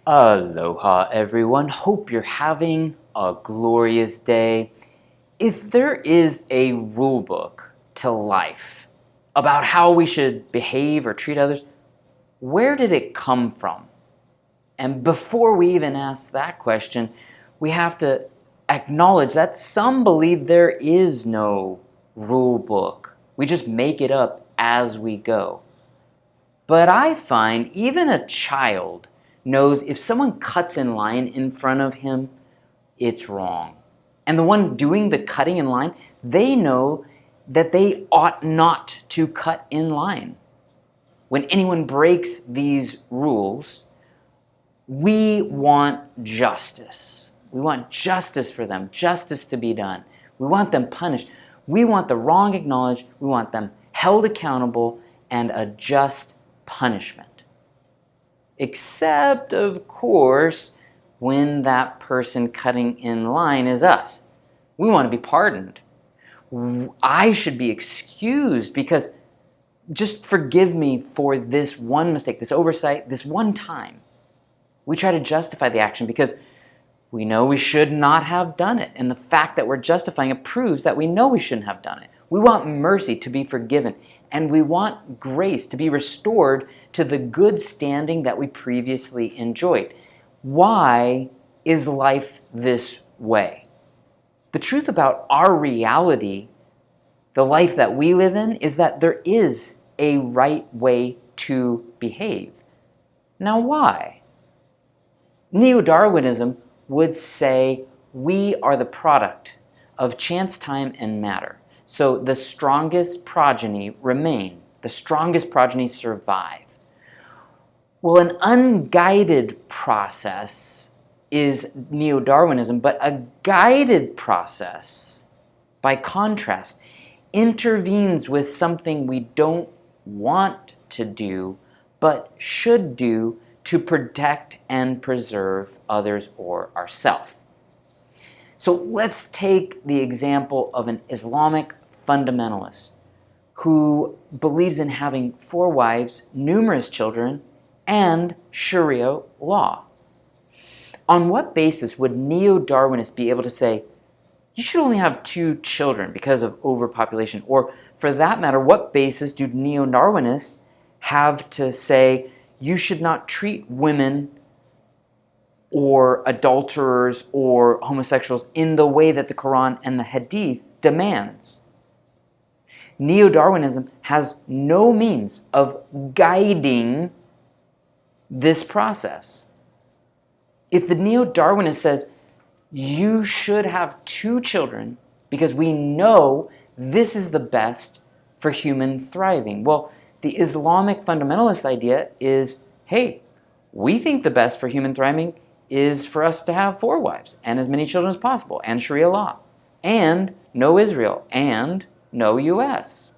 Aloha everyone, hope you're having a glorious day. If there is a rule book to life about how we should behave or treat others, where did it come from? And before we even ask that question, we have to acknowledge that some believe there is no rule book. We just make it up as we go. But I find even a child knows if someone cuts in line in front of him, it's wrong. And the one doing the cutting in line, they know that they ought not to cut in line. When anyone breaks these rules, we want justice. We want justice for them, justice to be done. We want them punished. We want the wrong acknowledged. We want them held accountable and a just punishment. Except, of course, when that person cutting in line is us. We want to be pardoned. I should be excused because just forgive me for this one mistake, this oversight, this one time. We try to justify the action because we know we should not have done it. And the fact that we're justifying it proves that we know we shouldn't have done it. We want mercy to be forgiven. And we want grace to be restored to the good standing that we previously enjoyed. Why is life this way? The truth about our reality, the life that we live in, is that there is a right way to behave. Now, why? Neo-darwinism would say we are the product of chance, time, and matter. So the strongest progeny remain. The strongest progeny survive. Well, an unguided process is neo-darwinism, but a guided process, by contrast, intervenes with something we don't want to do, but should do to protect and preserve others or ourselves. So let's take the example of an Islamic fundamentalist who believes in having 4 wives, numerous children, and Sharia law. On what basis would neo-Darwinists be able to say, you should only have 2 children because of overpopulation? Or for that matter, what basis do neo-Darwinists have to say, you should not treat women or adulterers or homosexuals in the way that the Quran and the Hadith demands? Neo-Darwinism has no means of guiding this process. If the neo-Darwinist says, you should have 2 children because we know this is the best for human thriving. Well, the Islamic fundamentalist idea is, hey, we think the best for human thriving is for us to have 4 wives and as many children as possible, and Sharia law, and no Israel, and no US.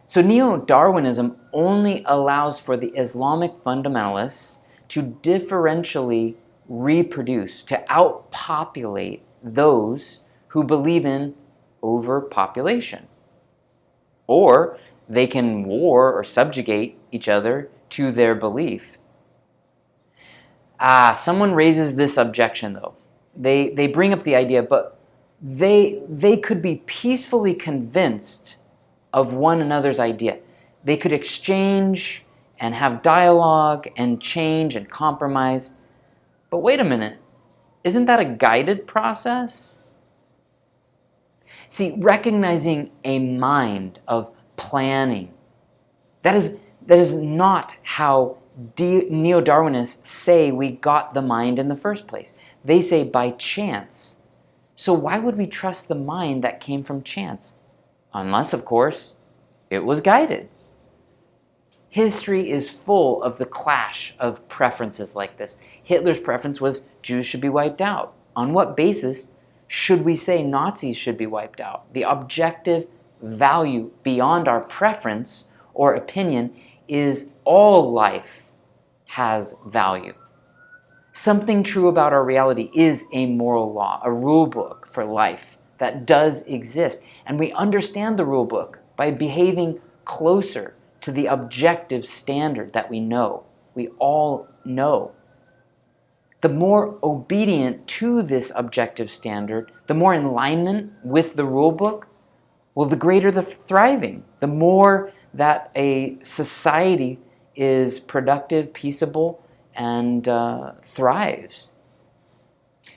So neo-Darwinism only allows for the Islamic fundamentalists to differentially reproduce, to outpopulate those who believe in overpopulation. Or they can war or subjugate each other to their belief. Someone raises this objection though. They bring up the idea, but they could be peacefully convinced of one another's idea. They could exchange and have dialogue and change and compromise. But wait a minute, isn't that a guided process? See, recognizing a mind of planning, that is not how neo-Darwinists say we got the mind in the first place. They say by chance. So why would we trust the mind that came from chance? Unless, of course, it was guided. History is full of the clash of preferences like this. Hitler's preference was Jews should be wiped out. On what basis should we say Nazis should be wiped out? The objective value beyond our preference or opinion is all life has value. Something true about our reality is a moral law, a rule book for life that does exist. And we understand the rule book by behaving closer to the objective standard that we know. We all know. The more obedient to this objective standard, the more in alignment with the rule book, well, the greater the thriving, the more that a society is productive, peaceable, and thrives.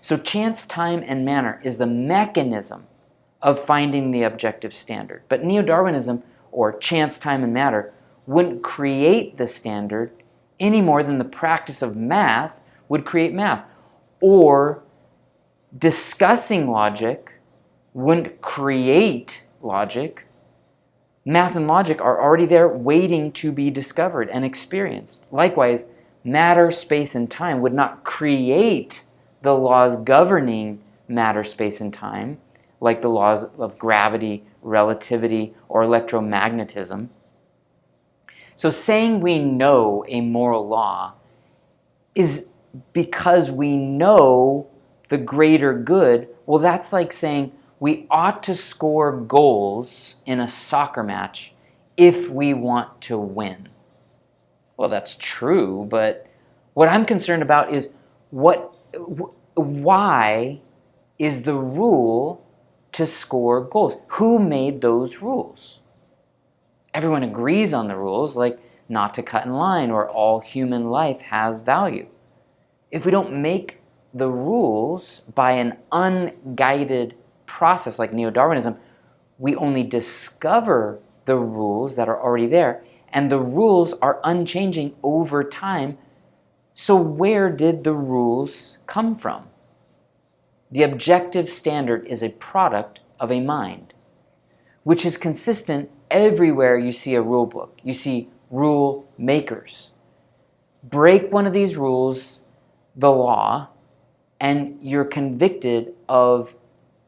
So chance, time, and manner is the mechanism of finding the objective standard. But neo-Darwinism, or chance, time, and matter, wouldn't create the standard any more than the practice of math would create math. Or discussing logic wouldn't create logic. Math and logic are already there waiting to be discovered and experienced. Likewise, matter, space, and time would not create the laws governing matter, space, and time, like the laws of gravity, relativity, or electromagnetism. So saying we know a moral law is because we know the greater good. Well, that's like saying we ought to score goals in a soccer match if we want to win. Well, that's true, but what I'm concerned about is why is the rule to score goals? Who made those rules? Everyone agrees on the rules, like not to cut in line or all human life has value. If we don't make the rules by an unguided process like neo-Darwinism, we only discover the rules that are already there, and the rules are unchanging over time. So where did the rules come from? The objective standard is a product of a mind, which is consistent everywhere you see a rule book. You see rule makers. Break one of these rules, the law, and you're convicted of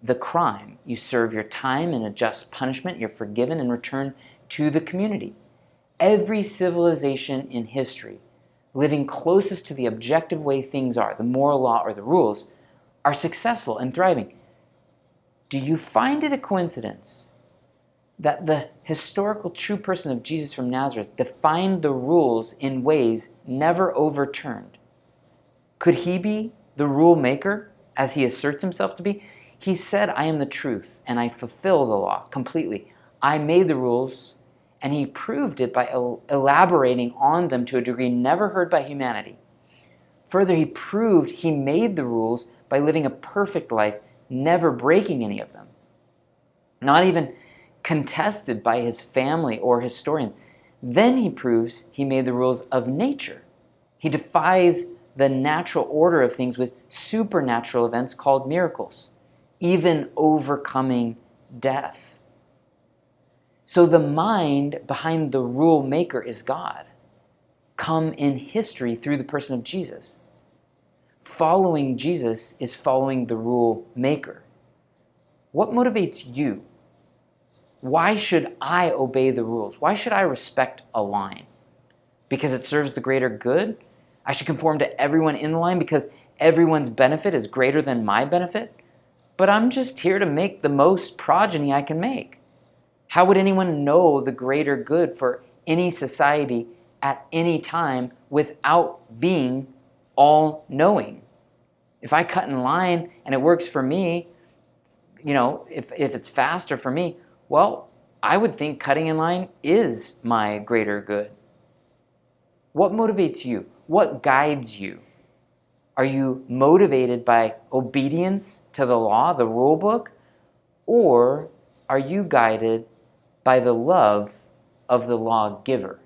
the crime. You serve your time in a just punishment, you're forgiven and returned to the community. Every civilization in history, living closest to the objective way things are, the moral law or the rules, are successful and thriving. Do you find it a coincidence that the historical true person of Jesus from Nazareth defined the rules in ways never overturned? Could he be the rule maker, as he asserts himself to be? He said, I am the truth, and I fulfill the law completely. I made the rules, and he proved it by elaborating on them to a degree never heard by humanity. Further, he proved he made the rules by living a perfect life, never breaking any of them. Not even contested by his family or historians. Then he proves he made the rules of nature. He defies the natural order of things with supernatural events called miracles, even overcoming death. So the mind behind the rule maker is God, come in history through the person of Jesus. Following Jesus is following the rule maker. What motivates you? Why should I obey the rules? Why should I respect a line? Because it serves the greater good? I should conform to everyone in the line because everyone's benefit is greater than my benefit? But I'm just here to make the most progeny I can make. How would anyone know the greater good for any society at any time without being all-knowing? If I cut in line and it works for me, if it's faster for me, well, I would think cutting in line is my greater good. What motivates you? What guides you? Are you motivated by obedience to the law, the rule book? Or are you guided by the love of the lawgiver?